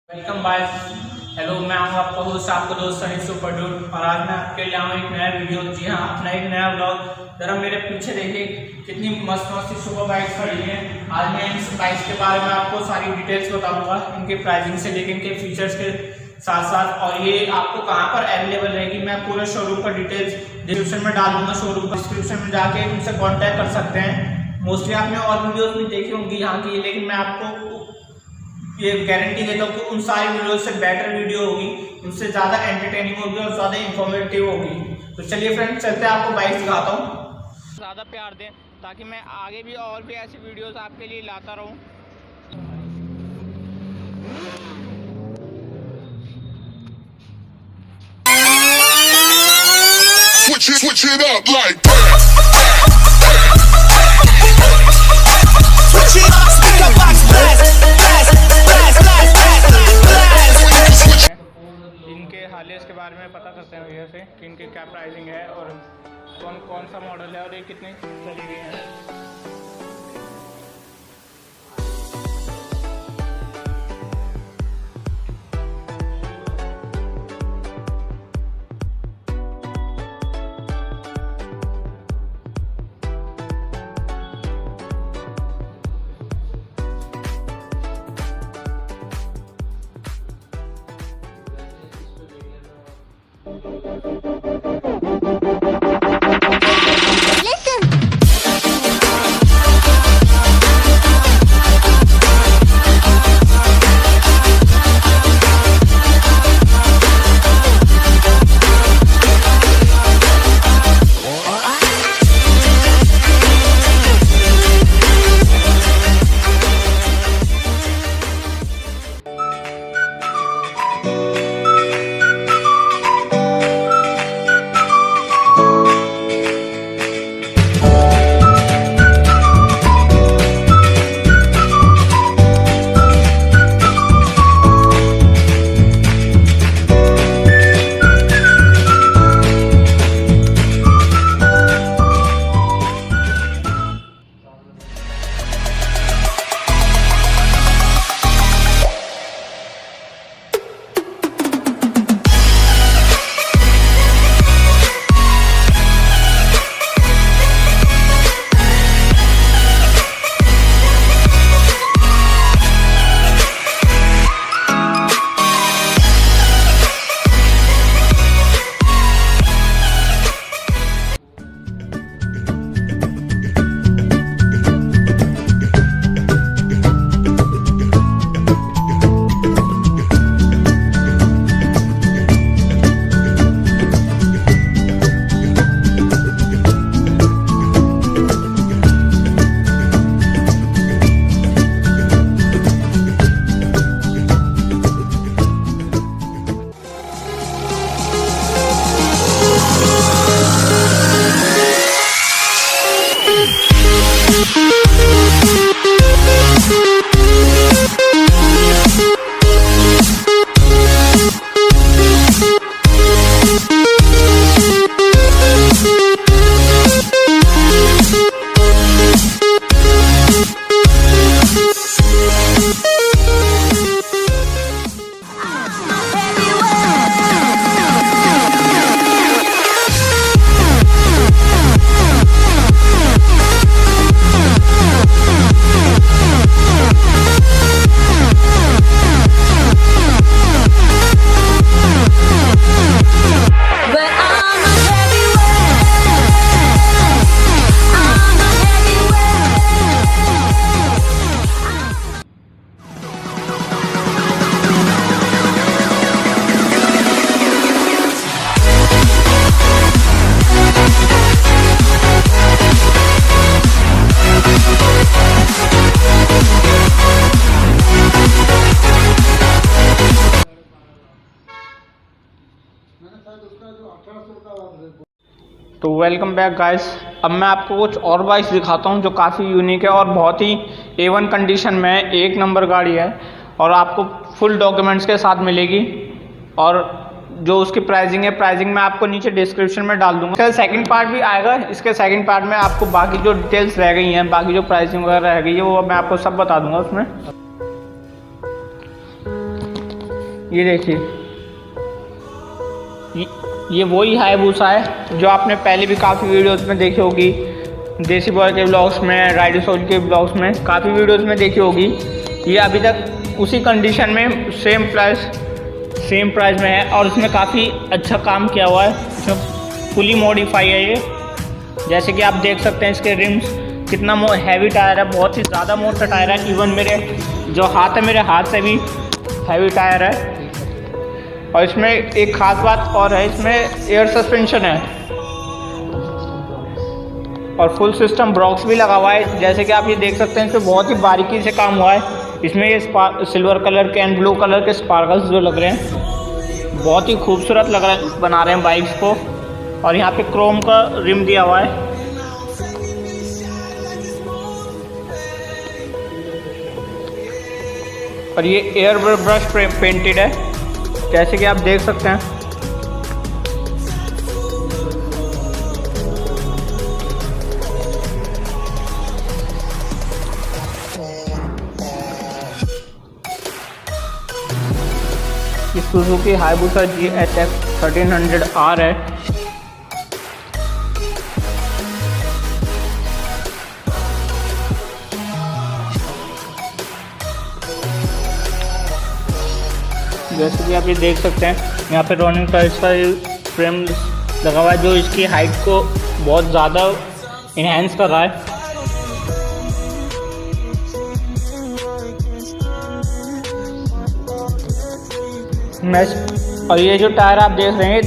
Welcome bye. Hello, मैं हूं आपका होस्ट, आपका दोस्त सनी सुपर डूड। और आज मैं आपके लिए आऊँ एक नया वीडियो। जी हाँ, अपना एक नया ब्लॉग। जरा मेरे पीछे देखिए कितनी मस्त मस्त सुपर बाइक्स खड़ी हैं। आज मैं इन बाइक्स के बारे में आपको सारी डिटेल्स बताऊंगा, इनके प्राइसिंग से लेकर इनके फीचर्स के साथ साथ। और ये आपको कहाँ पर अवेलेबल रहेगी, मैं पूरे शोरूम का डिटेल्स डिस्क्रिप्शन में डाल दूंगा। शोरूम का डिस्क्रिप्शन में जाके उनसे कॉन्टैक्ट कर सकते हैं। मोस्टली आपने और वीडियोज भी देखी होंगी यहाँ की, लेकिन मैं आपको ये गारंटी देता हूँ कि उन सारी वीडियो से बेटर वीडियो होगी, उनसे ज़्यादा एंटरटेनिंग होगी और ज़्यादा इंफॉर्मेटिव होगी। तो चलिए फ्रेंड्स, चलते हैं, आपको बाइक दिखाता हूँ। ज़्यादा प्यार दें ताकि मैं आगे भी और भी ऐसी वीडियोस आपके लिए लाता रहूँ। Switch it up like that. Switch it up, speaker box blast, blast, blast, blast, blast, blast. इनके हालिया के बारे में पता करते हैं भैया से कि इनके क्या प्राइसिंग है और कौन कौन सा मॉडल है और ये कितने चली गई हैं। तो वेलकम बैक गाइस। अब मैं आपको कुछ और बाइक्स दिखाता हूं जो काफ़ी यूनिक है और बहुत ही A1 कंडीशन में है। एक नंबर गाड़ी है और आपको फुल डॉक्यूमेंट्स के साथ मिलेगी। और जो उसकी प्राइसिंग है, प्राइसिंग मैं आपको नीचे डिस्क्रिप्शन में डाल दूंगा। इसका सेकंड पार्ट भी आएगा। इसके सेकंड पार्ट में आपको बाकी जो डिटेल्स रह गई हैं, बाकी जो प्राइसिंग वगैरह रह गई है, वो मैं आपको सब बता दूंगा उसमें। ये देखिए, ये वही हायाबुसा है जो आपने पहले भी काफ़ी वीडियोस में देखी होगी, देसी बॉय के ब्लॉग्स में, राइडर सोल के ब्लॉग्स में, काफ़ी वीडियोस में देखी होगी। ये अभी तक उसी कंडीशन में सेम प्राइस में है और इसमें काफ़ी अच्छा काम किया हुआ है। इसमें फुली मॉडिफाई है ये, जैसे कि आप देख सकते हैं इसके रिम्स कितना हैवी टायर है, बहुत ही ज़्यादा मोटा टायर है। इवन मेरे जो हाथ है, मेरे हाथ से भी हैवी टायर है। और इसमें एक ख़ास बात और है, इसमें एयर सस्पेंशन है और फुल सिस्टम ब्रॉक्स भी लगा हुआ है। जैसे कि आप ये देख सकते हैं, इसमें बहुत ही बारीकी से काम हुआ है। इसमें ये सिल्वर कलर के एंड ब्लू कलर के स्पार्कल्स जो लग रहे हैं, बहुत ही खूबसूरत लग रहा है, बना रहे हैं बाइक्स को। और यहाँ पे क्रोम का रिम दिया हुआ है। और ये एयर ब्रश पेंटेड है, जैसे कि आप देख सकते हैं। ये सुजुकी हायाबुसा GSX 1300R है। जैसे कि आप ये देख सकते हैं, यहाँ पे रॉनिंग का इसका फ्रेम लगा हुआ है जो इसकी हाइट को बहुत ज़्यादा इन्हेंस कर रहा है। और ये जो टायर आप देख रहे हैं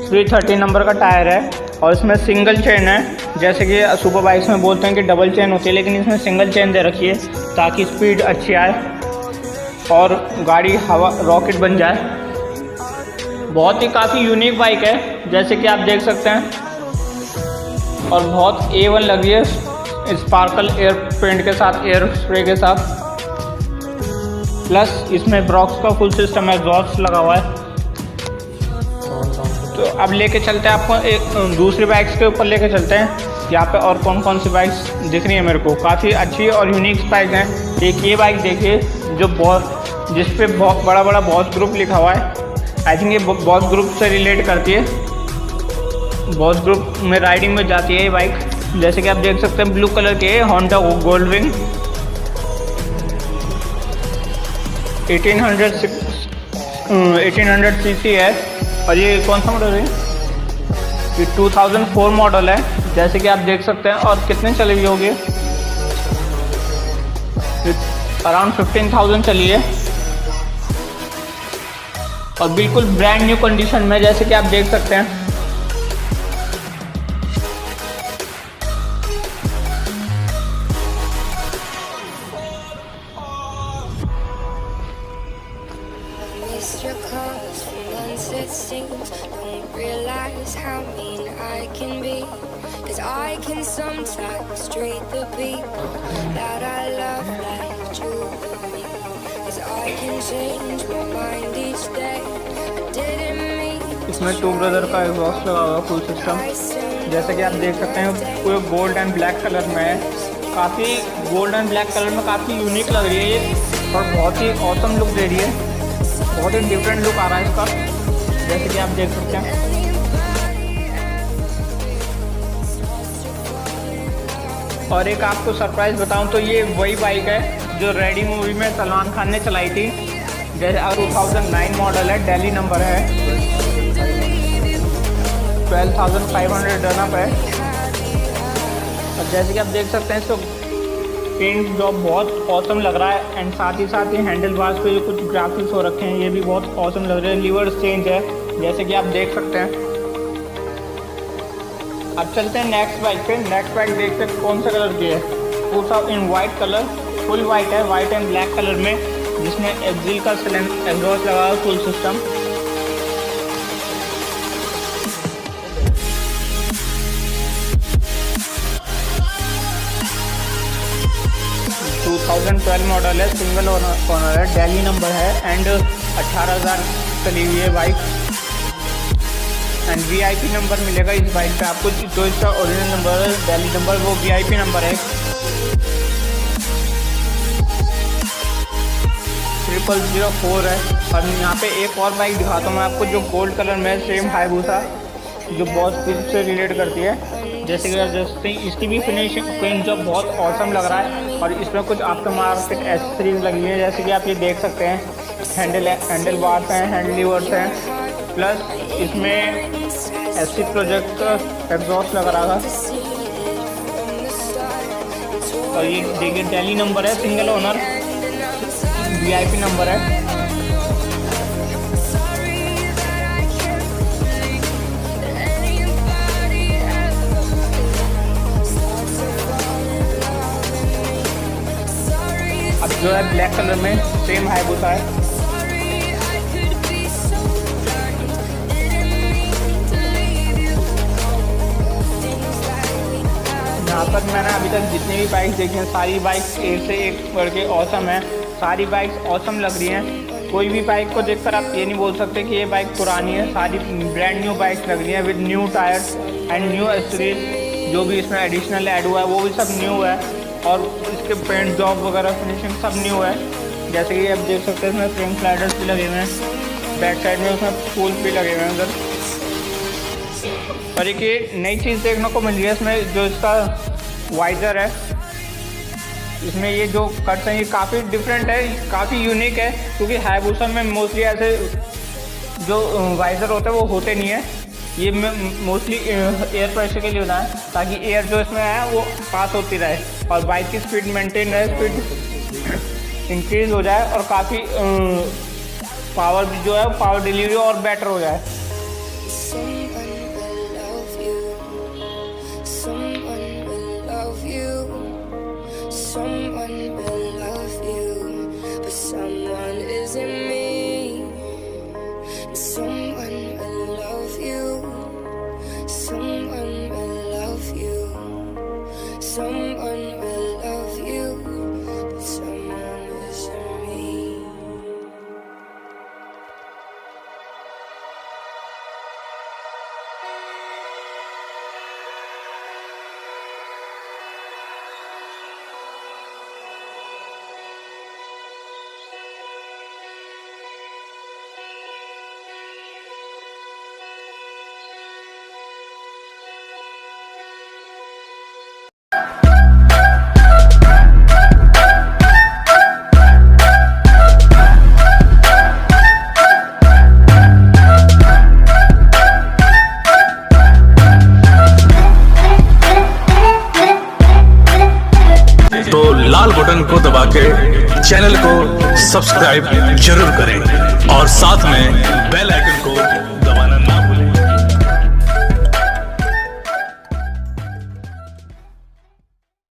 330 नंबर का टायर है और इसमें सिंगल चेन है। जैसे कि सुपर बाइक्स में बोलते हैं कि डबल चेन होती है, लेकिन इसमें सिंगल चेन दे रखी है ताकि स्पीड अच्छी आए और गाड़ी हवा रॉकेट बन जाए। बहुत ही काफ़ी यूनिक बाइक है, जैसे कि आप देख सकते हैं। और बहुत A1 लगी है स्पार्कल एयर पेंट के साथ, एयर स्प्रे के साथ। प्लस इसमें ब्रॉक्स का फुल सिस्टम एग्जॉस्ट लगा हुआ है। तो अब लेके चलते हैं आपको एक दूसरी बाइक्स के ऊपर लेके चलते हैं। यहाँ पे और कौन कौन सी बाइक्स दिख रही है मेरे को, काफ़ी अच्छी और यूनिक बाइक हैं। एक ये बाइक देखिए जो जिस पे बहुत बड़ा बॉस ग्रुप लिखा हुआ है। आई थिंक ये बॉस ग्रुप से रिलेट करती है, बॉस ग्रुप में राइडिंग में जाती है ये बाइक। जैसे कि आप देख सकते हैं ब्लू कलर की है, होंडा गोल्ड विंग 1800 सीसी है। और ये कौन सा मॉडल है? ये 2004 मॉडल है, जैसे कि आप देख सकते हैं। और कितने चली हुई होगी? अराउंड 15,000 चली है और बिल्कुल ब्रांड न्यू कंडीशन में, जैसे कि आप देख सकते हैं। Your calls for months it seems. Don't realize how mean I can be. 'Cause I can sometimes treat the people that I love like jewelry. 'Cause I can change my mind each day. I didn't mean. इसमें to brother का exhaust लगा हुआ full system, जैसे कि आप देख सकते हैं। पूरे गोल्ड एंड ब्लैक कलर में है, काफ़ी गोल्ड एंड ब्लैक कलर में काफ़ी यूनिक लग रही है ये और बहुत ही ऑसम लुक दे रही है। बहुत ही डिफरेंट लुक आ रहा है इसका, जैसे कि आप देख सकते हैं। और एक आपको सरप्राइज़ बताऊं तो ये वही बाइक है जो रेडी मूवी में सलमान खान ने चलाई थी। जैसे 2009 मॉडल है, दिल्ली नंबर है, 12,500 रनअप है। और जैसे कि आप देख सकते हैं इसको पेंट जॉब बहुत ऑसम लग रहा है। एंड साथ ही हैंडल बार्स पे जो कुछ ग्राफिक्स हो रखे हैं ये भी बहुत ऑसम लग रहे हैं। लीवर चेंज है, जैसे कि आप देख सकते हैं। अब चलते हैं नेक्स्ट बाइक पे। नेक्स्ट बाइक देखते हैं कौन सा कलर की है। पूरा in white colour, full white है, वाइट एंड ब्लैक कलर में, जिसमें एक्सिल का एग्जॉस्ट लगा है फुल सिस्टम। मॉडल है, सिंगल ओनर है, दिल्ली नंबर है एंड 18,000 चली हुई है बाइक। एंड VIP नंबर मिलेगा इस बाइक पे आपको। जो इसका ओरिजिनल नंबर है दिल्ली नंबर, वो VIP नंबर है। 0004 है। और यहाँ पे एक और बाइक दिखाता हूँ मैं आपको जो गोल्ड कलर में सेम हायाबुसा जो बहुत स्पीड से रिलेट करती है। जैसे कि जैसे इसकी भी फिनिशिंग जो बहुत औसम लग रहा है। और इसमें कुछ आफ्टर मार्केट एक्सेसरीज लगी है, जैसे कि आप ये देख सकते हैं हैंडल बार्स हैं, हैंड लीवर्स हैं, प्लस इसमें एससी प्रोजेक्ट एग्जॉस्ट लग रहा था। और ये देखिए दिल्ली नंबर है, सिंगल ओनर VIP नंबर है। अब जो है ब्लैक कलर में सेम हायाबुसा है। यहाँ पर मैंने अभी तक जितनी भी बाइक्स देखी हैं सारी बाइक्स एक से एक बढ़ के औसम है। सारी बाइक्स औसम लग रही हैं। कोई भी बाइक को देखकर आप ये नहीं बोल सकते कि ये बाइक पुरानी है। सारी ब्रांड न्यू बाइक्स लग रही हैं with new tyres and new accessories. जो भी इसमें एडिशनल ऐड हुआ है वो भी सब न्यू है। और इसके पेंट जॉब वगैरह फिनिशिंग सब न्यू है। जैसे कि आप देख सकते हैं इसमें फ्रेम स्लाइडर्स भी लगे हुए हैं। बैक साइड में उसमें फूल भी लगे हुए हैं उधर। और एक ये नई चीज़ देखने को मिल रही है इसमें, जो इसका वाइज़र है, इसमें ये जो कट्स हैं ये काफ़ी डिफरेंट है, काफ़ी यूनिक है। क्योंकि हायाबुसा में मोस्टली ऐसे जो वाइज़र होते हैं वो होते नहीं है। ये मोस्टली एयर प्रेशर के लिए होता है ताकि एयर जो इसमें है वो पास होती रहे और बाइक की स्पीड मेंटेन रहे, स्पीड इंक्रीज हो जाए और काफ़ी पावर भी जो है पावर डिलीवरी और बेटर हो जाए। Someone will love you, but someone isn't me. तो लाल बटन को दबा के चैनल को सब्सक्राइब जरूर करें और साथ में